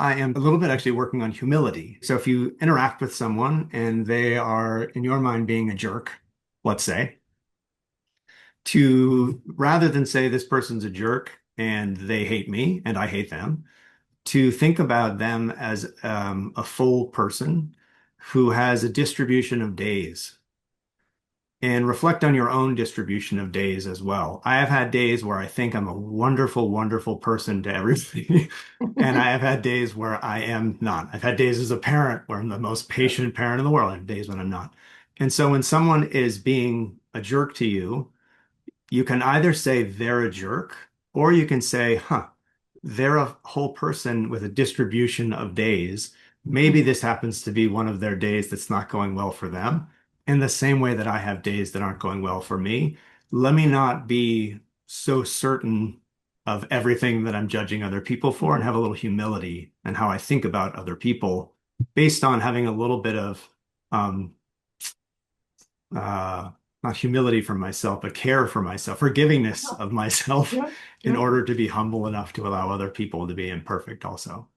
I am a little bit actually working on humility. So if you interact with someone and they are, in your mind, being a jerk, let's say, to rather than say this person's a jerk and they hate me and I hate them, to think about them as a full person who has a distribution of days and reflect on your own distribution of days as well. I have had days where I think I'm a wonderful, wonderful person to everybody. And I have had days where I am not. I've had days as a parent where I'm the most patient parent in the world. I have days when I'm not. And so when someone is being a jerk to you, you can either say they're a jerk, or you can say, huh, they're a whole person with a distribution of days. Maybe this happens to be one of their days that's not going well for them. In the same way that I have days that aren't going well for me, let me not be so certain of everything that I'm judging other people for and have a little humility in how I think about other people based on having a little bit of um, uh, not humility for myself, but care for myself, forgivingness of myself Yeah, in yeah. order to be humble enough to allow other people to be imperfect also.